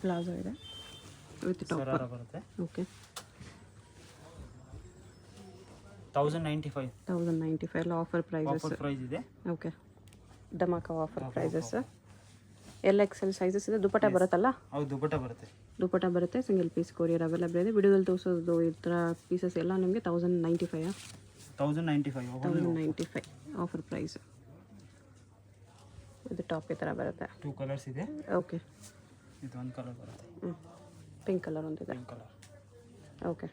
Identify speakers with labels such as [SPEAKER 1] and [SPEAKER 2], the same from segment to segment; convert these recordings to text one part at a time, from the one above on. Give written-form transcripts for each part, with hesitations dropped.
[SPEAKER 1] Palazzo ಇದೆ with top
[SPEAKER 2] sharara ಬರುತ್ತೆ.
[SPEAKER 1] Okay
[SPEAKER 2] 1095
[SPEAKER 1] 1095 ಎಲ್ಲ ಆಫರ್ ಪ್ರೈಸಸ್.
[SPEAKER 2] ಆಫರ್ ಪ್ರೈಸ್ ಇದೆ.
[SPEAKER 1] ಓಕೆ ಧಮಾಕ ಆಫರ್ ಪ್ರೈಸಸ್. ಎಲ್ಲ ಎಕ್ಸೆಲ್ ಸೈಜಸ್ ಇದೆ. ದುಪಟ್ಟ ಬರುತ್ತಲ್ಲ?
[SPEAKER 2] ಹೌದು, ದುಪಟ್ಟ ಬರುತ್ತೆ.
[SPEAKER 1] ದುಪಟ್ಟ ಬರುತ್ತೆ. ಸಿಂಗಲ್ ಪೀಸ್ ಕೊರಿಯರ್ ಅವೈಲೇಬಲ್ ಇದೆ. ವಿಡಿಯೋದಲ್ಲಿ ತೋರಿಸೋದು ಈ ಥರ ಪೀಸಸ್ ಎಲ್ಲ ನಿಮಗೆ 1095 1095 ಆಫರ್ ಪ್ರೈಸ್. ಇದು ಟಾಪ್ ಈ ಥರ ಬರುತ್ತೆ.
[SPEAKER 2] 2 ಕಲರ್ಸ್ ಇದೆ.
[SPEAKER 1] ಓಕೆ
[SPEAKER 2] ಇದು ಒಂದು ಕಲರ್ ಬರುತ್ತೆ.
[SPEAKER 1] ಪಿಂಕ್ ಕಲರ್ ಒಂದಿದೆ.
[SPEAKER 2] Pink colour.
[SPEAKER 1] Okay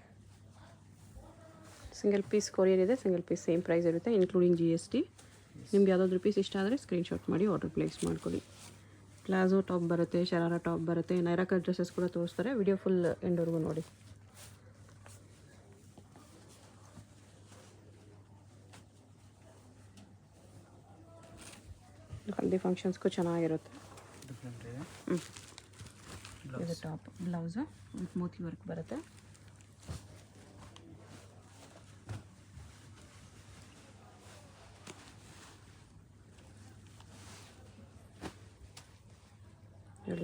[SPEAKER 1] single piece courier ಇದೆ. ಸಿಂಗಲ್ ಪೀಸ್ ಸೇಮ್ ಪ್ರೈಸ್ ಇರುತ್ತೆ ಇನ್ಕ್ಲೂಡಿಂಗ್ GST. ನಿಮ್ಗೆ ಯಾವುದಾದ್ರೂ ಪೀಸ್ ಇಷ್ಟ ಆದರೆ ಸ್ಕ್ರೀನ್ಶಾಟ್ ಮಾಡಿ ಆರ್ಡರ್ ಪ್ಲೇಸ್ ಮಾಡ್ಕೊಳ್ಳಿ. ಪ್ಲಾಜೋ ಟಾಪ್ ಬರುತ್ತೆ, ಶರಾರ ಟಾಪ್ ಬರುತ್ತೆ, ನೈರಾ ಕಟ್ ಡ್ರೆಸ್ಸಸ್ ಕೂಡ ತೋರಿಸ್ತಾರೆ. ವಿಡಿಯೋ ಫುಲ್ ಎಂಡ್ವರೆಗೂ ನೋಡಿ. ಹಲ್ದಿ ಫಂಕ್ಷನ್ಸ್ಗೂ ಚೆನ್ನಾಗಿರುತ್ತೆ. ಇದು top blouse with Moti work ಬರುತ್ತೆ.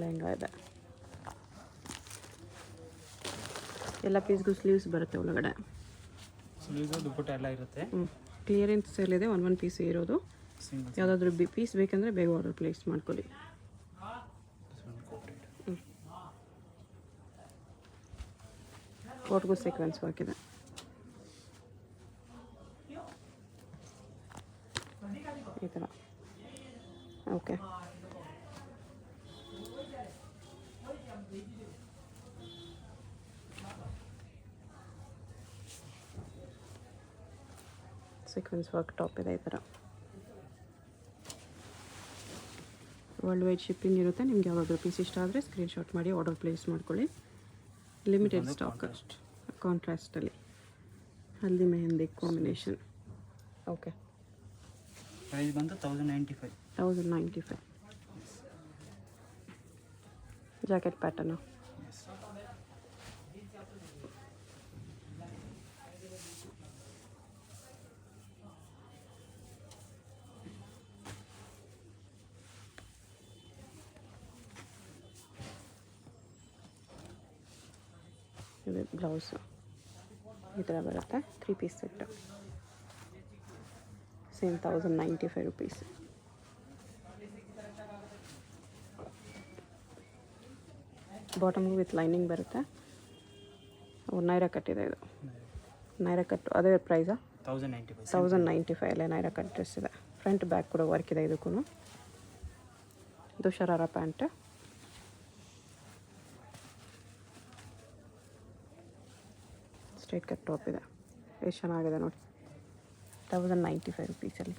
[SPEAKER 1] ಲೆಹಂಗಾ ಇದೆ. ಎಲ್ಲ ಪೀಸ್ಗೂ ಸ್ಲೀವ್ಸ್ ಬರುತ್ತೆ ಒಳಗಡೆ.
[SPEAKER 2] ಸ್ಲೀವ್ಸ್ ದುಪಟ್ಟ ಎಲ್ಲ ಇರುತ್ತೆ.
[SPEAKER 1] ಕ್ಲಿಯರೆನ್ಸ್ ಸೇಲ್ ಇದೆ. ಒಂದು ಪೀಸ್ ಇರೋದು. ಯಾವುದಾದ್ರೂ ಪೀಸ್ ಬೇಕಂದರೆ ಬೇಗ ಆರ್ಡರ್ ಪ್ಲೇಸ್ ಮಾಡ್ಕೊಳ್ಳಿ. ಕೋಟ್ಗೂ ಸೀಕ್ವೆನ್ಸ್ ವರ್ಕ್ ಇದೆ. ಈ ಥರ ಓಕೆ ಸೀಕ್ವೆನ್ಸ್ ವರ್ಕ್ ಟಾಪ್ ಇದೆ. ಈ ಥರ ವರ್ಲ್ಡ್ ವೈಡ್ ಶಿಪ್ಪಿಂಗ್ ಇರುತ್ತೆ. ನಿಮ್ಗೆ ಯಾವ್ದಾದ್ರು ಪೀಸ್ ಇಷ್ಟ ಆದರೆ ಸ್ಕ್ರೀನ್ಶಾಟ್ ಮಾಡಿ ಆರ್ಡರ್ ಪ್ಲೇಸ್ ಮಾಡ್ಕೊಳ್ಳಿ. ಲಿಮಿಟೆಡ್ ಸ್ಟಾಕ್ ಕಾಂಟ್ರಾಸ್ಟಲ್ಲಿ ಹಲ್ದಿ ಮೆಹಂದಿ ಕಾಂಬಿನೇಷನ್. ಓಕೆ
[SPEAKER 2] ಪ್ರೈಸ್ ಬಂದು 1095
[SPEAKER 1] ಜಾಕೆಟ್ ಪ್ಯಾಟರ್ನು. ಇದು ಬ್ಲೌಸು ಈ ಥರ ಬರುತ್ತೆ. 3 ಪೀಸ್ ಸೆಟ್ಟು ಸೇಮ್ 1095 ರುಪೀಸ್. ಬಾಟಮ್ಗೂ ವಿತ್ ಲೈನಿಂಗ್ ಬರುತ್ತೆ. ನೈರಾ ಕಟ್ ಇದೆ. ಇದು ನೈರಾ ಕಟ್ ಅದೇ ಪ್ರೈಸಾ? 1095 ಅಲ್ಲೇ ನೈರಾ ಕಟ್ ಡ್ರೆಸ್ ಇದೆ. ಫ್ರಂಟ್ ಬ್ಯಾಕ್ ಕೂಡ ವರ್ಕ್ ಇದೆ ಇದಕ್ಕೂ. ಇದು ಶರಾರ ಪ್ಯಾಂಟ್. ಸ್ಟ್ರೈಟ್ ಕಟ್ ಟಾಪ್ ಇದೆ. ಎಷ್ಟು ಚೆನ್ನಾಗಿದೆ ನೋಡಿ. 1095 ರುಪೀಸಲ್ಲಿ.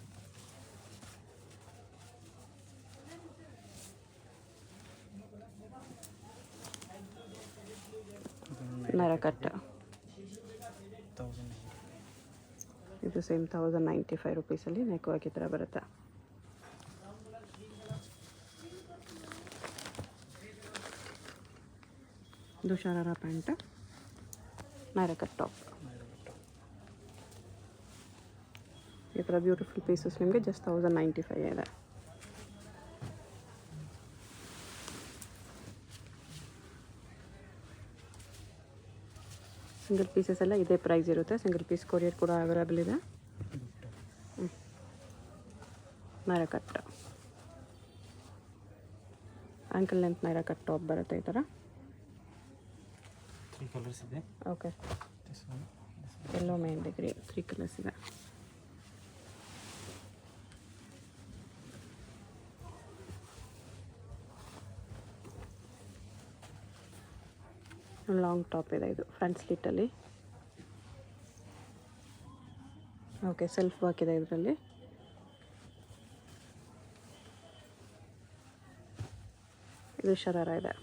[SPEAKER 1] ನೈರಾ ಕಟ್ ಇದು ಸೇಮ್ 1095 ರುಪೀಸಲ್ಲಿ ನೆಕ್ ವರ್ಕ್ ಈ ಥರ ಬರುತ್ತೆ. ಇದು ಶರಾರ ಪ್ಯಾಂಟ್, ನೈರಾ ಕಟ್ ಟಾಪ್. ಈ ಥರ ಬ್ಯೂಟಿಫುಲ್ ಪೀಸಸ್ ನಿಮಗೆ ಜಸ್ಟ್ 1095 ಇದೆ. ಸಿಂಗಲ್ ಪೀಸಸ್ ಎಲ್ಲ ಇದೇ ಪ್ರೈಸ್ ಇರುತ್ತೆ. ಸಿಂಗಲ್ ಪೀಸ್ ಕೊರಿಯರ್ ಕೂಡ ಅವೈಲೇಬಲ್ ಇದೆ. Naira cut ankle length Naira cut top ಬರುತ್ತೆ ಈ ಥರ.
[SPEAKER 2] 3 ಕಲರ್ಸ್ ಇದೆ.
[SPEAKER 1] Okay yellow mehndi green 3 colours ಇದೆ. ಲಾಂಗ್ ಟಾಪ್ ಇದೆ. ಇದು ಫ್ರಂಟ್ ಸ್ಲಿಟ್ಟಲ್ಲಿ. ಓಕೆ ಸೆಲ್ಫ್ ವರ್ಕ್ ಇದೆ ಇದರಲ್ಲಿ. ಇದು ಶರಾರ ಇದೆ.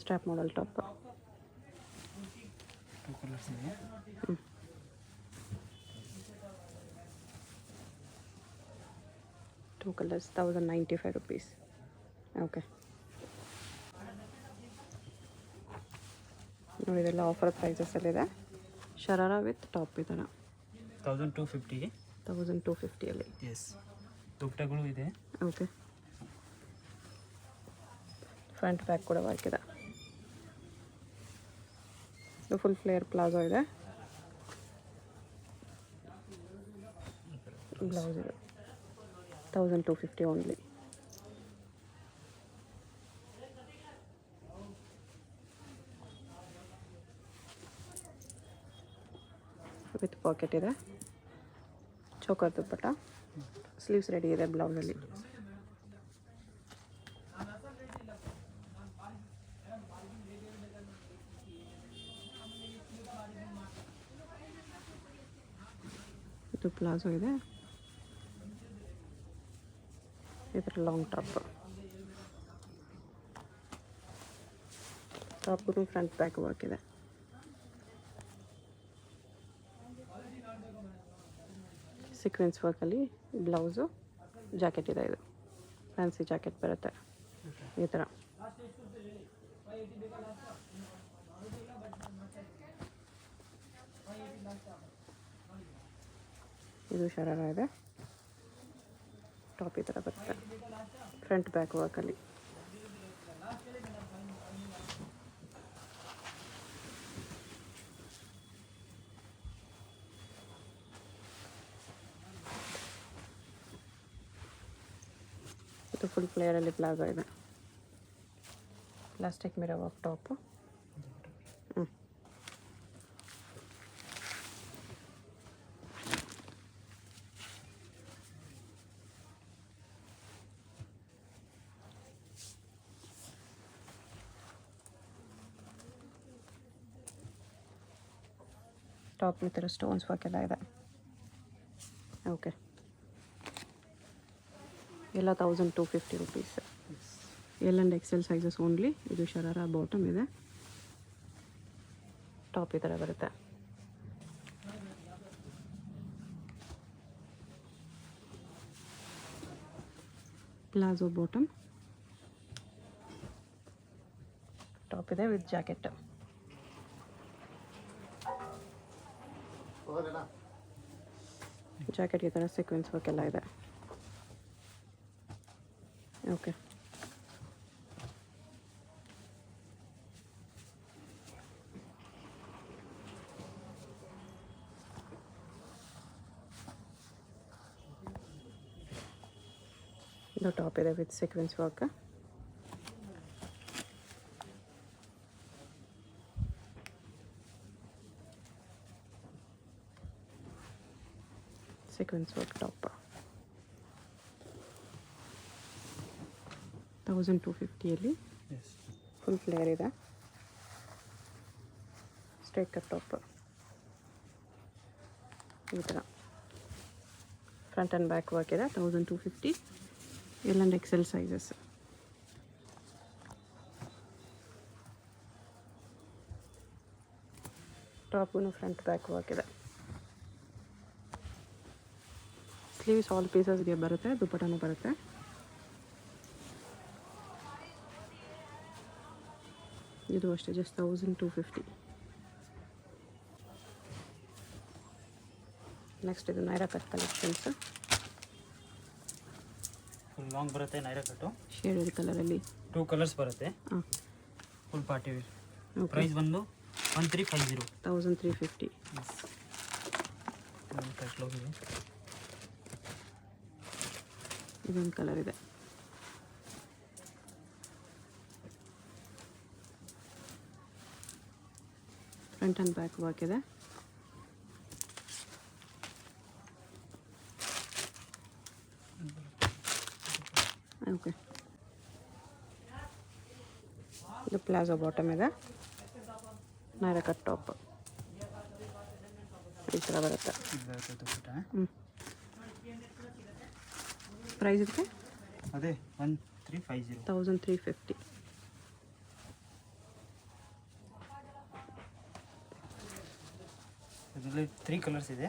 [SPEAKER 1] Strap model top.
[SPEAKER 2] 2 ಕಲರ್ಸ್ ಇದೆ.
[SPEAKER 1] 2 ಕಲರ್ಸ್ 1095 ರುಪೀಸ್. ಓಕೆ ನೋಡಿ ಇದೆಲ್ಲ ಆಫರ್ ಪ್ರೈಸಸಲ್ಲಿದೆ. ಶರಾರ ವಿತ್ ಟಾಪ್ ಈ ಥರ
[SPEAKER 2] 1250
[SPEAKER 1] 1250
[SPEAKER 2] ಎಸ್ ದುಪ್ಪಟಗಳು ಇದೆ.
[SPEAKER 1] ಓಕೆ. ಫ್ರಂಟ್ ಬ್ಯಾಕ್ ಕೂಡ ವರ್ಕ್ ಇದೆ. ಇದು ಫುಲ್ ಫ್ಲೇಯರ್ ಪ್ಲಾಜೋ ಇದೆ. ಬ್ಲೌಸ್ ಇದೆ 1250 ಓನ್ಲಿ. ವಿತ್ ಪಾಕೆಟ್ ಇದೆ. ಚೋಕರ್ ದುಪ್ಪಟ್ಟ. ಸ್ಲೀವ್ಸ್ ರೆಡಿ ಇದೆ ಬ್ಲೌಸಲ್ಲಿ. ಇದು ಪ್ಲಾಜೋ ಇದೆ. ಇದರ ಲಾಂಗ್ ಟಾಪ್ಗೂ ಫ್ರಂಟ್ ಬ್ಯಾಕ್ ವರ್ಕ್ ಇದೆ. ಸೀಕ್ವೆನ್ಸ್ ವರ್ಕಲ್ಲಿ ಬ್ಲೌಸು, ಜಾಕೆಟ್ ಇದೆ. ಇದು ಫ್ಯಾನ್ಸಿ ಜಾಕೆಟ್ ಬರುತ್ತೆ ಈ ಥರ. ಇದು ಶರಾರ ಇದೆ. ಟಾಪ್ ಈ ಥರ ಬರುತ್ತೆ ಫ್ರಂಟ್ ಬ್ಯಾಕ್ ವರ್ಕಲ್ಲಿ. ಇದು ಫುಲ್ ಫ್ಲೇಯರಲ್ಲಿ ಪ್ಲಾಜೋ ಇದೆ. Plastic mirror work top. Top ಈ ಥರ ಸ್ಟೋನ್ಸ್ ವರ್ಕ್ ಎಲ್ಲ ಇದೆ. ಓಕೆ. ಎಲ್ಲ 1250 rupees. L and XL sizes only. ಇದು ಶರಾರ ಬಾಟಮ್ ಇದೆ. ಟಾಪ್ ಈ ಥರ ಬರುತ್ತೆ. Palazzo bottom. ಟಾಪ್ ಇದೆ ವಿತ್ ಜಾಕೆಟ್. ಜಾಕೆಟ್ ಈ ಥರ ಸೀಕ್ವೆನ್ಸ್ ವರ್ಕ್ ಎಲ್ಲ ಇದೆ. ಓಕೆ. ಇದು ಟಾಪ್ ಇದೆ with sequence work. Sequence work top 1250 full flare ಇದೆ. ಸ್ಟ್ರೈಟ್ ಕಟ್ ಟಾಪ್ ಈ ಥರ. ಫ್ರಂಟ್ ಆ್ಯಂಡ್ ಬ್ಯಾಕ್ ವರ್ಕ್ ಇದೆ. 1250. L and XL sizes. ಟಾಪ್ಗೂ ಫ್ರಂಟ್ ಬ್ಯಾಕ್ ವರ್ಕ್ ಇದೆ. ಸ್ಲೀವ್ಸ್ ಆಲ್ ಪೀಸಸ್ಗೆ ಬರುತ್ತೆ. ದುಪ್ಪಟ್ಟನೂ ಬರುತ್ತೆ. ಇದು ಅಷ್ಟೇ ಜಸ್ಟ್ 1250. ನೆಕ್ಸ್ಟ್ ಇದು Naira cut collections.
[SPEAKER 2] Full long ಬರುತ್ತೆ ನೈರಾ ಕಟ್ಟು.
[SPEAKER 1] ಶೇಡೆಡ್ ಕಲರಲ್ಲಿ
[SPEAKER 2] 2 ಕಲರ್ಸ್ ಬರುತ್ತೆ.
[SPEAKER 1] ಹಾಂ.
[SPEAKER 2] Full party wear. ಪ್ರೈಸ್ ಬಂದು 1350.
[SPEAKER 1] 1350. ಇದೊಂದು ಕಲರ್ ಇದೆ. ಫ್ರಂಟ್ ಆ್ಯಂಡ್ ಬ್ಯಾಕ್ ವರ್ಕ್ ಇದೆ. ಓಕೆ. ಇದು ಪ್ಲಾಜೋ ಬಾಟಮ್ ಇದೆ. ನೈರಾ ಕಟ್ ಟಾಪ್ ಈ ಥರ ಬರುತ್ತೆ. ಪ್ರೈಸ್ ಇದಕ್ಕೆ
[SPEAKER 2] ಅದೇ 1350.
[SPEAKER 1] 1350.
[SPEAKER 2] ಇದರಲ್ಲಿ 3 ಕಲರ್ಸ್ ಇದೆ.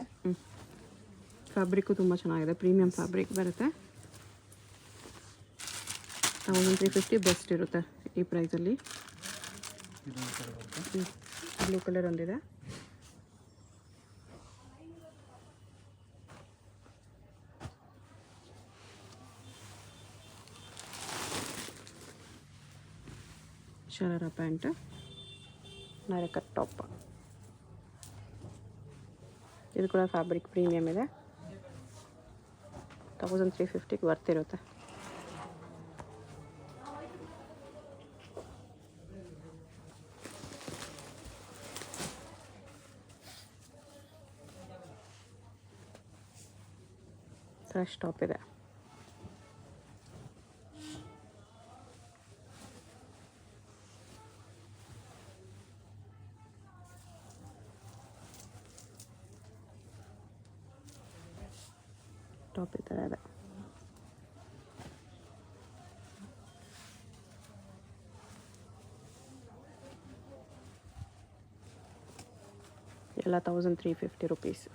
[SPEAKER 1] ಫ್ಯಾಬ್ರಿಕ್ಕು ತುಂಬ ಚೆನ್ನಾಗಿದೆ. ಪ್ರೀಮಿಯಂ ಫ್ಯಾಬ್ರಿಕ್ ಬರುತ್ತೆ. 1350 ಬೆಸ್ಟ್ ಇರುತ್ತೆ ಈ ಪ್ರೈಸಲ್ಲಿ. ಬ್ಲೂ ಕಲರ್ ಒಂದಿದೆ. ಶರಾರ ಪ್ಯಾಂಟ್, ನೈರಾ ಕಟ್ ಟಾಪ್. ಇದು ಕೂಡ ಫ್ಯಾಬ್ರಿಕ್ ಪ್ರೀಮಿಯಮ್ ಇದೆ. 1350ಗೆ ಬರ್ತಿರುತ್ತೆ. ಕ್ರಶ್ ಟಾಪ್ ಇದೆ. ಟಾಪ್ ಈ ಥರ ಇದೆ. ಎಲ್ಲ 1350 ರುಪೀಸ್.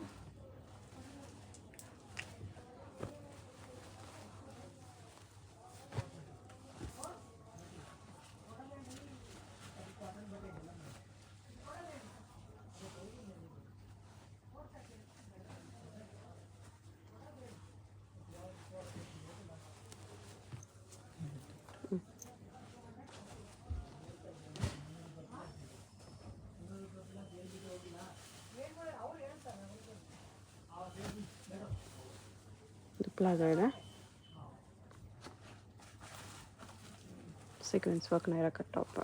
[SPEAKER 1] ಇದು ಪ್ಲಾಜೋ ಇದೆ. Sequence work Naira cut top.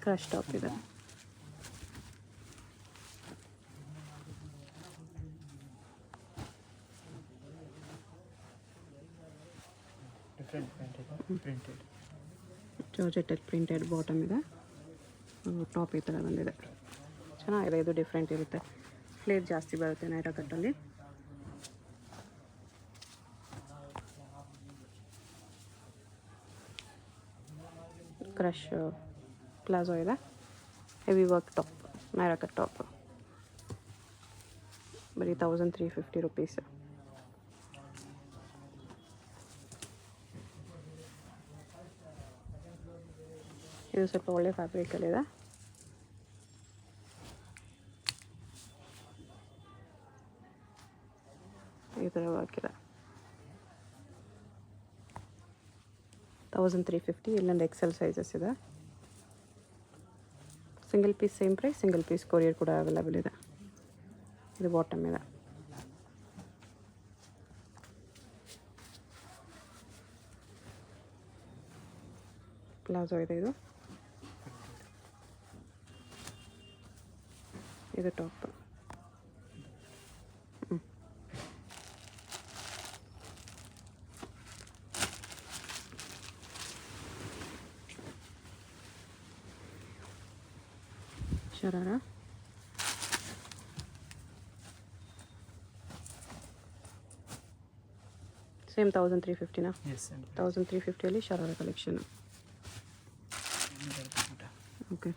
[SPEAKER 1] Crush top ಇದೆ. ಜಾರ್ಜೆಟಲ್ಲಿ ಪ್ರಿಂಟೆಡ್ ಬಾಟಮ್ ಇದೆ. ಟಾಪ್ ಈ ಥರ ಬಂದಿದೆ. ಚೆನ್ನಾಗಿದೆ. ಇದು ಡಿಫ್ರೆಂಟ್ ಇರುತ್ತೆ. ಫ್ಲೇರ್ ಜಾಸ್ತಿ ಬರುತ್ತೆ ನೈರಾ ಕಟ್ಟಲ್ಲಿ. ಕ್ರಶ್ ಪ್ಲಾಜೋ ಇದೆ. Heavy work top, Naira cut top. ಬರೀ 1350 ರುಪೀಸ್. ಇದು ಸ್ವಲ್ಪ ಒಳ್ಳೆ ಫ್ಯಾಬ್ರಿಕಲ್ಲಿದೆ. ಈ ಥರ ವರ್ಕ್ ಇದೆ. 1350. ಇಲ್ಲೊಂದು ಎಕ್ಸೆಲ್ ಸೈಜಸ್ ಇದೆ. Single piece same price. Single piece courier ಕೂಡ ಅವೈಲೇಬಲ್ ಇದೆ. ಇದು ಬಾಟಮ್ ಇದೆ. ಪ್ಲಾಜೋ ಇದೆ. ಇದು ಟಾಪ್. ಶರಾರ. ಸೇಮ್ 1350ನಾ? 1350ಅಲ್ಲಿ ಶರಾರ ಕಲೆಕ್ಷನ್. ಓಕೆ.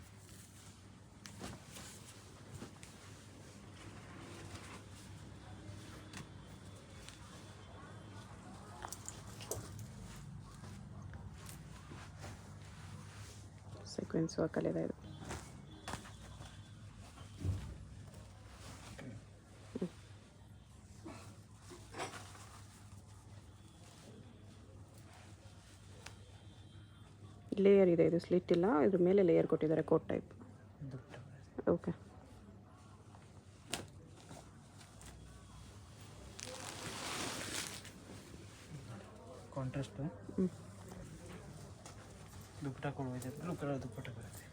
[SPEAKER 1] ಸೀಕ್ವೆನ್ಸ್ ವರ್ಕಲ್ಲಿದೆ ಇದು. ಲೇಯರ್ ಇದೆ. ಇದು ಸ್ಲಿಟ್ ಇಲ್ಲ. ಇದ್ರ ಮೇಲೆ ಲೇಯರ್ ಕೊಟ್ಟಿದ್ದಾರೆ, ಕೋಟ್ ಟೈಪ್. ಓಕೆ.
[SPEAKER 2] ಕಾಂಟ್ರಾಸ್ಟ್ ದುಪ್ಪಟ್ಟ ಕೊಡುತ್ತೆ. ಬ್ಲೂ ಕಲರ್ ದುಪ್ಪಟ್ಟ ಬರುತ್ತೆ.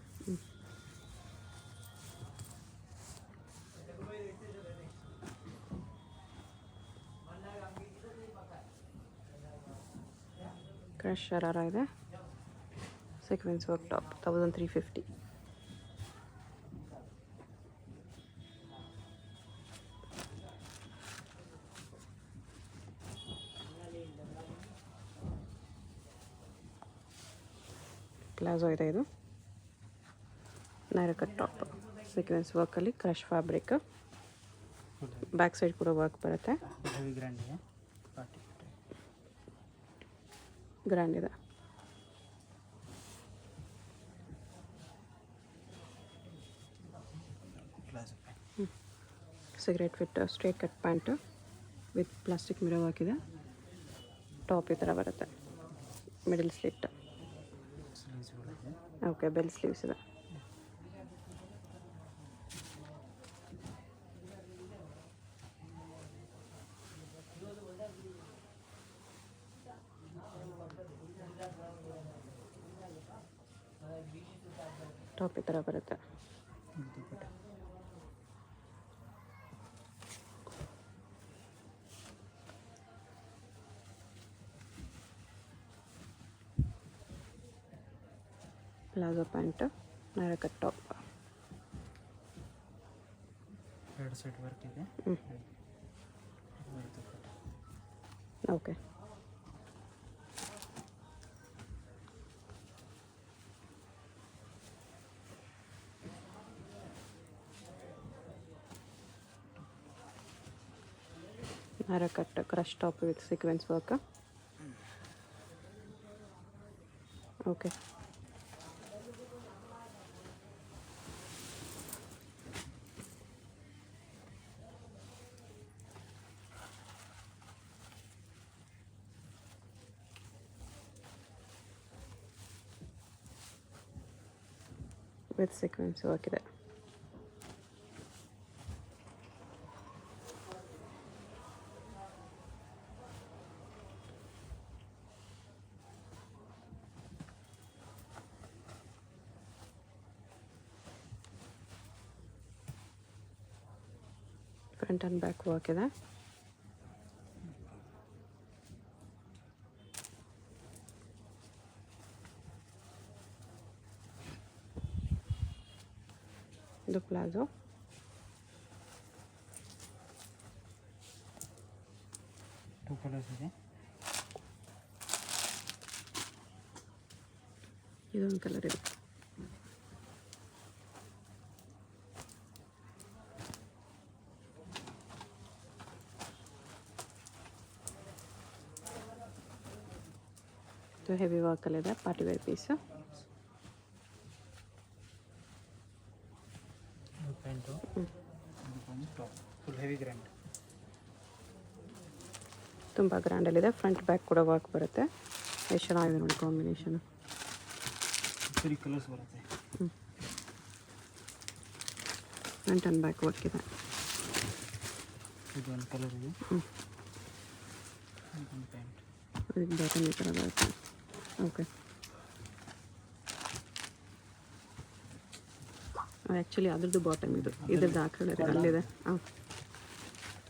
[SPEAKER 1] ಕ್ರಶ್ ಶರಾರ ಇದೆ. Sequence work top 1350. ಪ್ಲಾಜೋ ಇದೆ. ಇದು ನೈರಾ ಕಟ್ ಟಾಪ್. ಸೀಕ್ವೆನ್ಸ್ ವರ್ಕಲ್ಲಿ ಕ್ರಶ್ ಫ್ಯಾಬ್ರಿಕ್. ಬ್ಯಾಕ್ ಸೈಡ್ ಕೂಡ ವರ್ಕ್ ಬರುತ್ತೆ. ಗ್ರ್ಯಾಂಡ್ ಇದೆ. Cigarette fit straight cut pant with plastic mirror ಹಾಕಿದೆ. ಟಾಪ್ ಈ ಥರ ಬರುತ್ತೆ, ಮಿಡಲ್ ಸ್ಲಿಟ್.
[SPEAKER 2] ಸ್ಲೀವ್ಸ್ ಬರುತ್ತೆ.
[SPEAKER 1] ಓಕೆ, ಬೆಲ್ ಸ್ಲೀವ್ಸ್ ಇದೆ. ಟಾಪ್ ಈ ಥರ ಬರುತ್ತೆ.
[SPEAKER 2] Dupatta.
[SPEAKER 1] Palazzo pant, Naira cut top.
[SPEAKER 2] ಎರಡು ಸೈಡ್ ವರ್ಕ್ ಇದೆ.
[SPEAKER 1] ಹ್ಞೂ.
[SPEAKER 2] Dupatta.
[SPEAKER 1] Okay. Naira cut crush top with sequence work. Okay. With sequence work ಇದೆ. ಫ್ರಂಟ್ ಆ್ಯಂಡ್ ಬ್ಯಾಕ್ ವರ್ಕ್ ಇದೆ. ಇದು ಪ್ಲಾಜೋ.
[SPEAKER 2] ಟೂ ಕಲರ್ಸ್ ಇದೆ.
[SPEAKER 1] ಇದೊಂದು ಕಲರ್ ಇದೆ. ಇದು ಹೆವಿ ವರ್ಕಲ್ಲಿದೆ, party wear piece.
[SPEAKER 2] Pant. Top full heavy grand.
[SPEAKER 1] ತುಂಬ ಗ್ರ್ಯಾಂಡಲ್ಲಿದೆ. ಫ್ರಂಟ್ ಬ್ಯಾಕ್ ಕೂಡ ವರ್ಕ್ ಬರುತ್ತೆ. ಎಷ್ಟು ಚೆನ್ನಾಗಿದೆ ನೋಡಿ ಕಾಂಬಿನೇಷನು.
[SPEAKER 2] 3 ಕಲರ್ಸ್ ಬರುತ್ತೆ.
[SPEAKER 1] ಫ್ರಂಟ್ ಆ್ಯಂಡ್ ಬ್ಯಾಕ್ ವರ್ಕ್ ಇದೆ.
[SPEAKER 2] ಇದು ಒಂದು ಕಲರ್ ಇದೆ. ಇದೊಂದು ಪ್ಯಾಂಟ್.
[SPEAKER 1] ಇದಕ್ಕೆ ಬಾಟಮ್ ಈ ಥರ ಬರುತ್ತೆ. ಓಕೆ. ಆ್ಯಕ್ಚುಲಿ ಅದ್ರದ್ದು ಬಾಟಮ್ ಇದು, ಇದ್ರದ್ದು ಆ ಕಲರ್ ಅಲ್ಲಿದೆ. ಹಾಂ,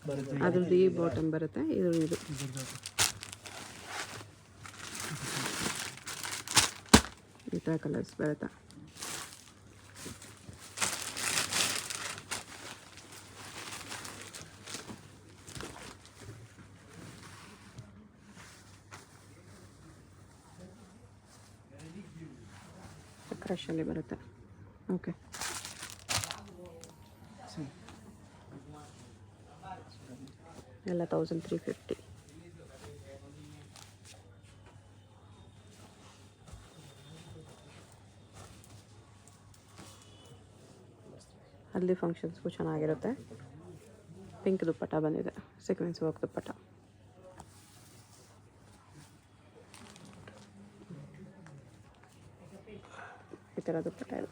[SPEAKER 2] ಬರುತ್ತೆ.
[SPEAKER 1] ಅದ್ರದ್ದು ಈ ಬಾಟಮ್ ಬರುತ್ತೆ, ಇದು ಈ ಥರ ಕಲರ್ಸ್ ಬರುತ್ತೆ. ಕ್ರಶಲ್ಲಿ ಬರುತ್ತೆ. ಓಕೆ. ಎಲ್ಲ 1350. ಹಲ್ದಿ ಫಂಕ್ಷನ್ಸ್ಗೂ ಚೆನ್ನಾಗಿರುತ್ತೆ. ಪಿಂಕ್ ದುಪ್ಪಟ್ಟ ಬಂದಿದೆ, ಸೀಕ್ವೆನ್ಸ್ ವರ್ಕ್ ದುಪ್ಪಟ್ಟ. ಈ ಥರ ದುಪ್ಪಟ್ಟ ಇದೆ.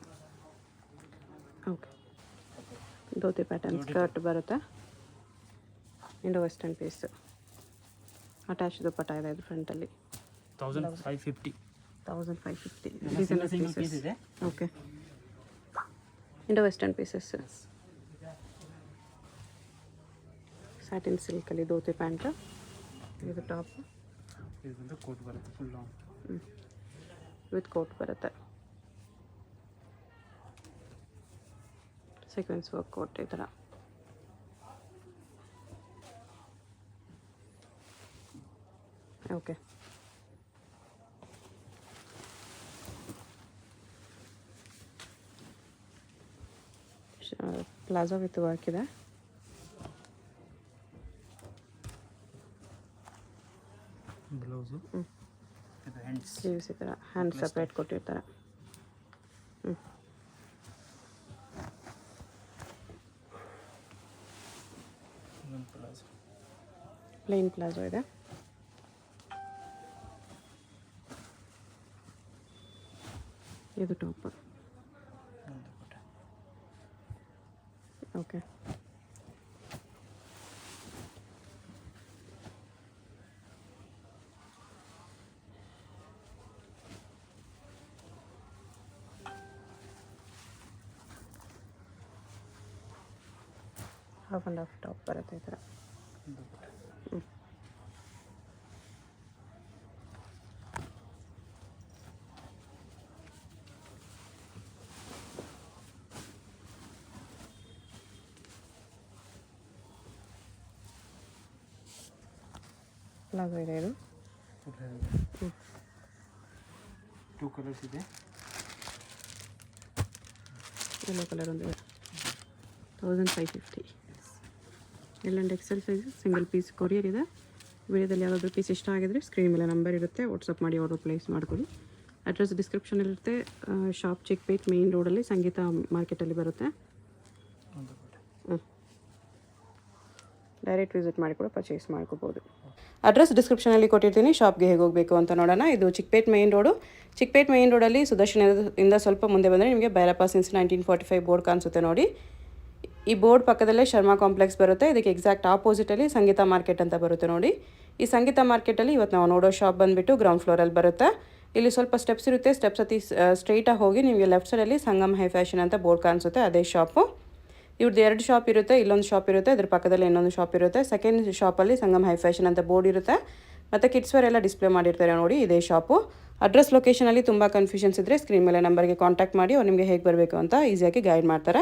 [SPEAKER 1] ಓಕೆ. ಧೋತಿ ಪ್ಯಾಟರ್ನ್ ಸ್ಕರ್ಟ್ ಬರುತ್ತೆ. Indo western piece attach dupatta ಇದೆ. ಇದು ಫ್ರಂಟಲ್ಲಿ
[SPEAKER 2] 1550.
[SPEAKER 1] 1550
[SPEAKER 2] ಸಿಂಗಲ್
[SPEAKER 1] ಡಿಸೈನರ್
[SPEAKER 2] ಪೀಸ್ ಇದೆ.
[SPEAKER 1] Okay. Indo western pieces. Satin ಸಿಲ್ಕಲ್ಲಿ ಧೋತಿ ಪ್ಯಾಂಟ್. ಇದು ಟಾಪ್.
[SPEAKER 2] ಇದು ಬಂದು ಕೋಟ್ ಬರುತ್ತೆ ಫುಲ್ ಲಾಂಗ್.
[SPEAKER 1] ವಿತ್ ಕೋಟ್ ಬರುತ್ತೆ. ಸೀಕ್ವೆನ್ಸ್ ವರ್ಕ್ ಕೋಟ್ ಈ ಥರ. ಓಕೆ. ಪ್ಲಾಜೋ ವಿತ್ ವರ್ಕ್ ಇದೆ.
[SPEAKER 2] ಬ್ಲೌಸು. ಹ್ಯಾಂಡ್ಸ್.
[SPEAKER 1] ಸ್ಲೀವ್ಸ್ ಈ ಥರ, ಹ್ಯಾಂಡ್ ಸಪ್ರೇಟ್ ಕೊಟ್ಟಿರ್ತಾರೆ.
[SPEAKER 2] ಪ್ಲಾಜೋ.
[SPEAKER 1] ಪ್ಲೇನ್ ಪ್ಲಾಜೋ ಇದೆ. ಇದು top. Okay. Half and half top ಬರುತ್ತೆ ಈ ಥರ. ಪ್ಲಾಜೋ ಇದೆ ಇದು.
[SPEAKER 2] ಟೂ ಕಲರ್ಸ್ ಇದೆ.
[SPEAKER 1] ಯೆಲ್ಲೋ ಕಲರ್ ಒಂದಿದೆ. 1550. L and XL size, single piece courier ಇದೆ. ವಿಡಿಯೋದಲ್ಲಿ ಯಾವುದಾದ್ರೂ ಪೀಸ್ ಇಷ್ಟ ಆಗಿದ್ರೆ ಸ್ಕ್ರೀನ್ ಮೇಲೆ ನಂಬರ್ ಇರುತ್ತೆ, ವಾಟ್ಸಪ್ ಮಾಡಿ ಆರ್ಡರ್ ಪ್ಲೇಸ್ ಮಾಡ್ಕೊಳ್ಳಿ. ಅಡ್ರೆಸ್ ಡಿಸ್ಕ್ರಿಪ್ಷನಲ್ಲಿರುತ್ತೆ. ಶಾಪ್ ಚಿಕ್ಕಪೇಟ್ ಮೇನ್ ರೋಡಲ್ಲಿ ಸಂಗೀತ ಮಾರ್ಕೆಟಲ್ಲಿ ಬರುತ್ತೆ. ಡೈರೆಕ್ಟ್ ವಿಸಿಟ್ ಮಾಡಿ ಕೂಡ ಪರ್ಚೇಸ್ ಮಾಡ್ಕೋಬೋದು. ಅಡ್ರೆಸ್ ಡಿಸ್ಕ್ರಿಪ್ಷನಲ್ಲಿ ಕೊಟ್ಟಿರ್ತೀನಿ. ಶಾಪ್ಗೆ ಹೇಗೆ ಹೋಗಬೇಕು ಅಂತ ನೋಡೋಣ. ಇದು Chickpet main road. Chickpet main ರೋಡಲ್ಲಿ ಸುದರ್ಶನದಿಂದ ಸ್ವಲ್ಪ ಮುಂದೆ ಬಂದರೆ ನಿಮಗೆ ಭೈರಪ್ಪ ಸಿನ್ಸ್ 1945 ಬೋರ್ಡ್ ಕಾಣಿಸುತ್ತೆ ನೋಡಿ. ಈ ಬೋರ್ಡ್ ಪಕ್ಕದಲ್ಲೇ ಶರ್ಮಾ ಕಾಂಪ್ಲೆಕ್ಸ್ ಬರುತ್ತೆ. ಇದಕ್ಕೆ ಎಕ್ಸಾಕ್ಟ್ ಆಪೋಸಿಟಲ್ಲಿ ಸಂಗೀತ ಮಾರ್ಕೆಟ್ ಅಂತ ಬರುತ್ತೆ ನೋಡಿ. ಈ ಸಂಗೀತ ಮಾರ್ಕೆಟಲ್ಲಿ ಇವತ್ತು ನಾವು ನೋಡೋ ಶಾಪ್ ಬಂದುಬಿಟ್ಟು ಗ್ರೌಂಡ್ ಫ್ಲೋರಲ್ಲಿ ಬರುತ್ತೆ. ಇಲ್ಲಿ ಸ್ವಲ್ಪ ಸ್ಟೆಪ್ಸ್ ಇರುತ್ತೆ. ಸ್ಟೆಪ್ಸ್ ಹತ್ತಿ ಸ್ಟ್ರೈಟಾಗಿ ಹೋಗಿ ನಿಮಗೆ ಲೆಫ್ಟ್ ಸೈಡಲ್ಲಿ ಸಂಗಮ್ ಹೈ ಫ್ಯಾಷನ್ ಅಂತ ಬೋರ್ಡ್ ಕಾಣಿಸುತ್ತೆ, ಅದೇ ಶಾಪು. ಇವ್ರದ್ದು 2 ಶಾಪ್ ಇರುತ್ತೆ. ಇಲ್ಲೊಂದು ಶಾಪ್ ಇರುತ್ತೆ, ಅದ್ರ ಪಕ್ಕದಲ್ಲಿ ಇನ್ನೊಂದು ಶಾಪ್ ಇರುತ್ತೆ. ಸೆಕೆಂಡ್ ಶಾಪಲ್ಲಿ ಸಂಗಮ್ ಹೈ ಫ್ಯಾಷನ್ ಅಂತ ಬೋರ್ಡ್ ಇರುತ್ತೆ. ಮತ್ತು ಕಿಡ್ಸ್ ವೇರ್ ಎಲ್ಲ ಡಿಸ್ಪ್ಲೇ ಮಾಡಿರ್ತಾರೆ ನೋಡಿ, ಇದೇ ಶಾಪು. ಅಡ್ರೆಸ್ ಲೊಕೇಶನಲ್ಲಿ ತುಂಬ ಕನ್ಫ್ಯೂಷನ್ಸ್ ಇದ್ದರೆ ಸ್ಕ್ರೀನ್ ಮೇಲೆ ನಂಬರ್ಗೆ ಕಾಂಟ್ಯಾಕ್ಟ್ ಮಾಡಿ ಅವ್ರು ನಿಮಗೆ ಹೇಗೆ ಬರಬೇಕು ಅಂತ ಈಸಿಯಾಗಿ ಗೈಡ್ ಮಾಡ್ತಾರೆ.